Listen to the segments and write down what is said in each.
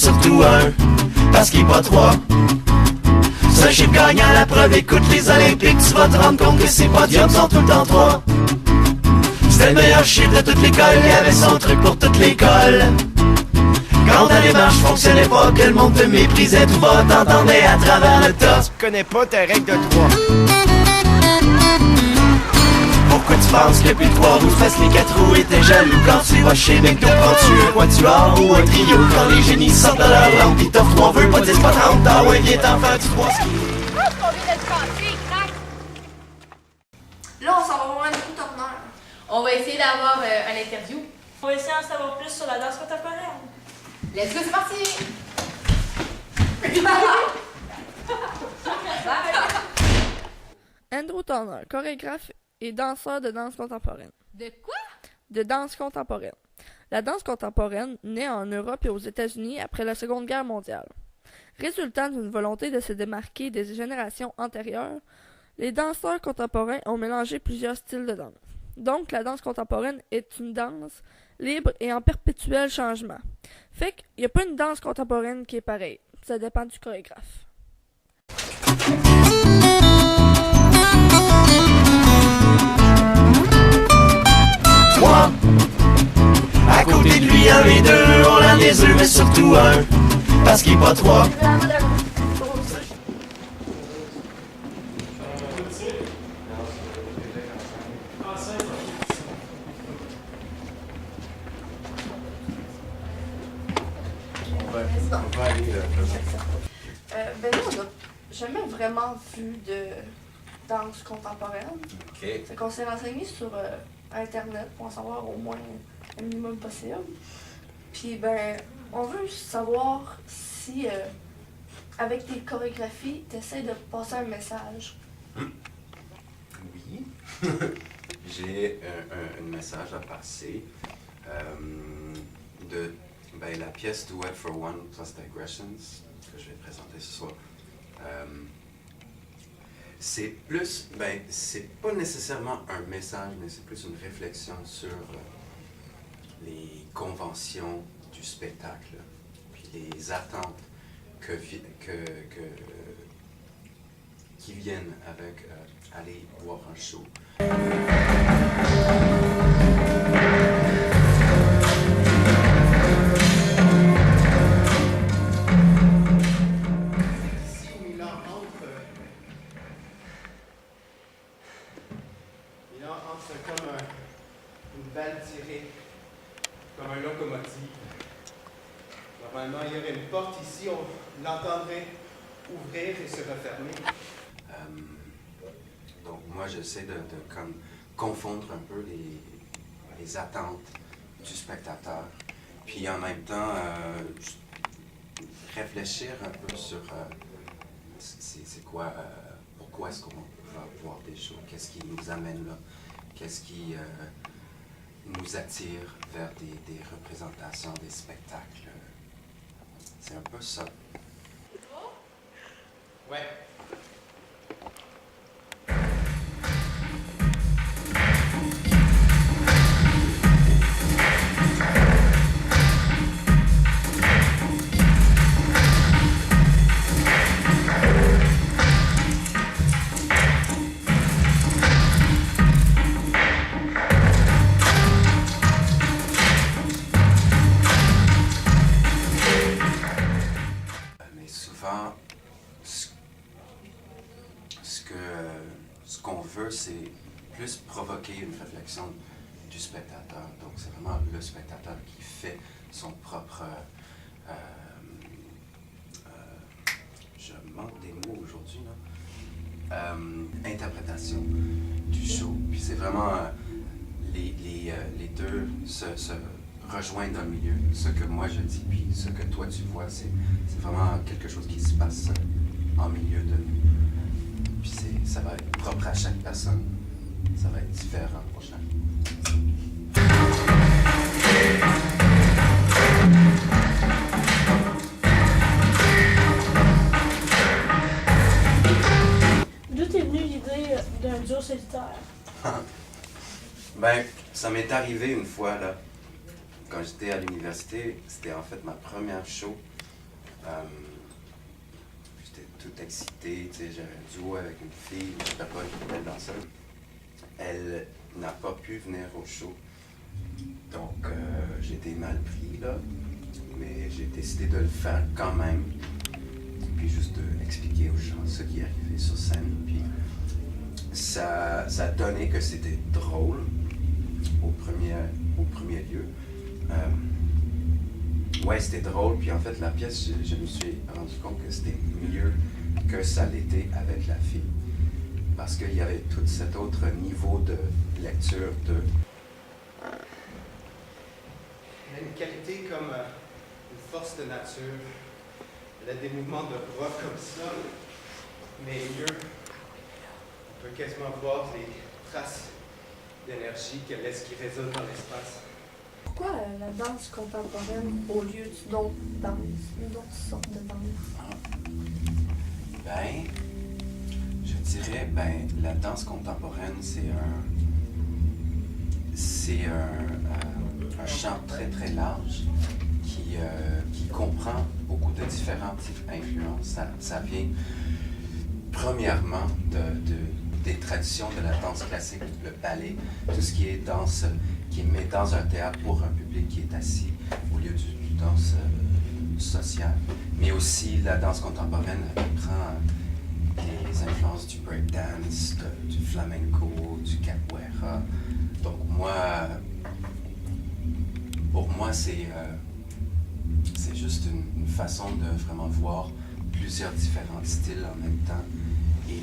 surtout un, parce qu'il est pas trois. C'est un chiffre gagnant, la preuve, écoute les Olympiques, tu vas te rendre compte que ces podiums sont tout le temps trois. C'était le meilleur chiffre de toute l'école, il y avait son truc pour toute l'école. Quand ta démarche fonctionnait pas, que le monde te méprisait tout bas, t'entendais à travers le tas. Tu connais pas ta règle de 3. Pourquoi tu penses que plus de 3 roues parce que les 4 roues étaient jaloux? Quand tu vas chez McDo, prends-tu un quatuor ou un trio? Quand les génies sortent de leur lampe, ils t'offrent 3 vœux, pas 10, pas 30, ah ouais, viens t'en faire du 3 ski. Là, on s'en va voir un coup tourneur. On va essayer d'avoir un interview. On va essayer d'en savoir plus sur la danse contemporaine. Let's go, c'est parti! Andrew Turner, chorégraphe et danseur de danse contemporaine. De quoi? De danse contemporaine. La danse contemporaine naît en Europe et aux États-Unis après la Seconde Guerre mondiale. Résultant d'une volonté de se démarquer des générations antérieures, les danseurs contemporains ont mélangé plusieurs styles de danse. Donc, la danse contemporaine est une danse libre et en perpétuel changement. Fait qu'il n'y a pas une danse contemporaine qui est pareille. Ça dépend du chorégraphe. Trois. À côté de lui, un et deux, on l'a les œufs, mais surtout un, parce qu'il est pas trois. Ben là, on n'a jamais vraiment vu de danse contemporaine. Ok. Fait qu'on s'est renseigné sur Internet pour en savoir au moins un minimum possible. Puis ben, on veut savoir si, avec tes chorégraphies, tu essaies de passer un message. Oui, j'ai un message à passer de la pièce Duet for One plus Digressions que je vais présenter ce soir. C'est plus, c'est pas nécessairement un message, mais c'est plus une réflexion sur les conventions du spectacle, puis les attentes qui viennent avec aller voir un show. C'est comme une balle tirée, comme un locomotive. Normalement, il y aurait une porte ici, on l'entendrait ouvrir et se refermer. Donc moi, j'essaie de comme confondre un peu les attentes du spectateur, puis en même temps réfléchir un peu sur c'est quoi, pourquoi est-ce qu'on va voir des shows, qu'est-ce qui nous amène là. Qu'est-ce qui nous attire vers des représentations, des spectacles? C'est un peu ça. Ouais. Ce qu'on veut, c'est plus provoquer une réflexion du spectateur. Donc, c'est vraiment le spectateur qui fait son propre... je manque des mots aujourd'hui, là. Interprétation du show. Puis c'est vraiment... les deux se rejoignent dans le milieu. Ce que moi je dis, puis ce que toi tu vois, c'est vraiment quelque chose qui se passe en milieu de nous. Puis ça va être propre à chaque personne. Ça va être différent pour chaque. D'où t'es venue l'idée d'un duo solitaire? Ça m'est arrivé une fois, là. Quand j'étais à l'université, c'était en fait ma première show. J'étais tout excité, tu sais, j'avais un duo avec une fille, je ne savais pas une belle danseuse. Elle n'a pas pu venir au show, donc j'ai été mal pris là, mais j'ai décidé de le faire quand même, puis juste d'expliquer aux gens ce qui est arrivé sur scène, puis ça a donné que c'était drôle au premier lieu. Ouais, c'était drôle, puis en fait la pièce, je me suis rendu compte que c'était mieux que ça l'était avec la fille. Parce qu'il y avait tout cet autre niveau de lecture de... Elle a une qualité comme une force de nature. Elle a des mouvements de bras comme ça, mais mieux. On peut quasiment voir les traces d'énergie qu'elle laisse qui résonnent dans l'espace. Pourquoi la danse contemporaine au lieu d'une autre danse, une autre sorte de danse? Ben, je dirais, la danse contemporaine, c'est un champ très très large qui comprend beaucoup de différents types d'influences. Ça vient premièrement des traditions de la danse classique, le ballet, tout ce qui est danse, qui est mis dans un théâtre pour un public qui est assis au lieu du danse sociale. Mais aussi la danse contemporaine prend les influences du breakdance, du flamenco, du capoeira. Donc pour moi, c'est juste une façon de vraiment voir plusieurs différents styles en même temps et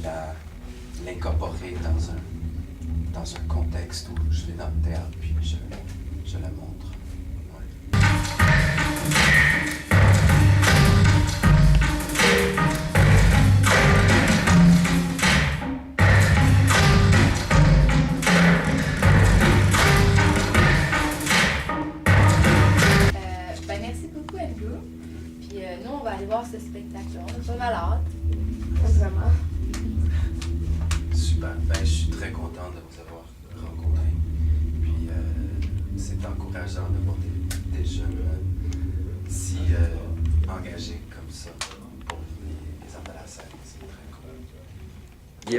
l'incorporer dans un contexte où je vais dans le théâtre puis je la montre. Ouais. Merci beaucoup, Andrew. Puis nous, on va aller voir ce spectacle-là. On est pas mal hâte. Vraiment. Super. Je suis très content de vous avoir rencontrés. Puis c'est encourageant de voir des jeunes si engagés comme ça pour les arts de la scène. C'est très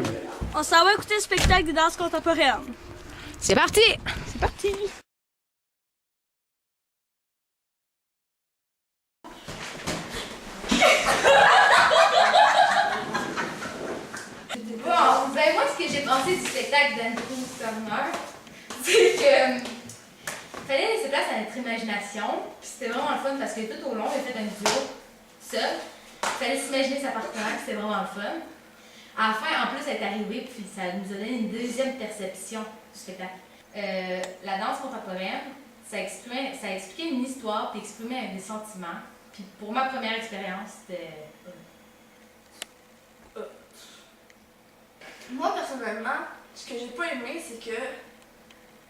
cool. On s'en va écouter le spectacle de danse contemporaine. C'est parti! C'est parti! Bon, moi, ce que j'ai pensé du spectacle d'Andrew Turner, c'est que fallait laisser place à notre imagination. Puis c'était vraiment le fun parce que tout au long, il a fait un duo seul. Fallait s'imaginer sa partenaire, c'était vraiment le fun. À la fin, en plus, elle est arrivée, puis ça nous a donné une deuxième perception du spectacle. La danse contemporaine, ça expliquait une histoire, puis exprimait des sentiments. Puis pour ma première expérience, c'était... Moi, personnellement, ce que j'ai pas aimé, c'est que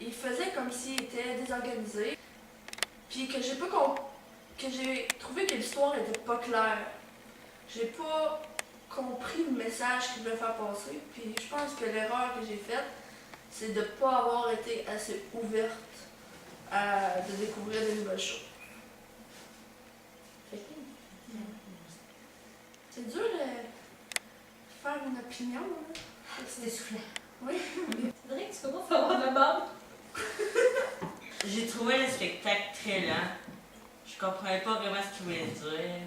il faisait comme s'il était désorganisé, puis que j'ai trouvé que l'histoire était pas claire. J'ai pas compris le message qu'il voulait faire passer, puis je pense que l'erreur que j'ai faite, c'est de pas avoir été assez ouverte à de découvrir de nouvelles choses. C'est dur de faire une opinion, hein? C'était soufflant. Oui. Cédric, tu commences à avoir de la barbe? J'ai trouvé le spectacle très lent. Je comprenais pas vraiment ce qu'il voulait dire.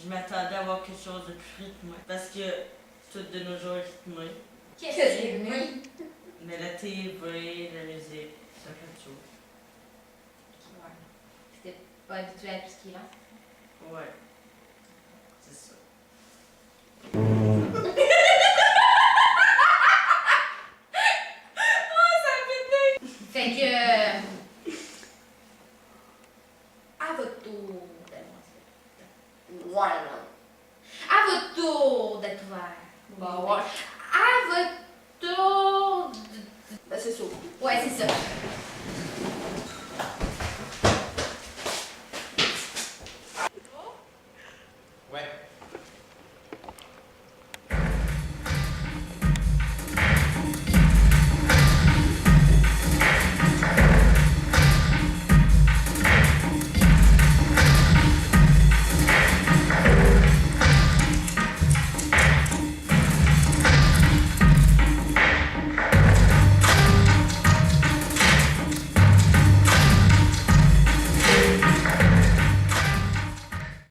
Je m'attendais à voir quelque chose de plus rythmé. Parce que tout de nos jours est rythmé. Qu'est-ce que c'est rythmé? Mais la TV, la musique, ça fait de choses. Ouais. C'était pas habitué à tout ce qui est lent. Ouais. C'est ça. Fait que... à votre tour d'être Ouais, à votre tour d'être ouvert. Bah ouais. À votre tour Ben c'est ça. Ouais, c'est ça.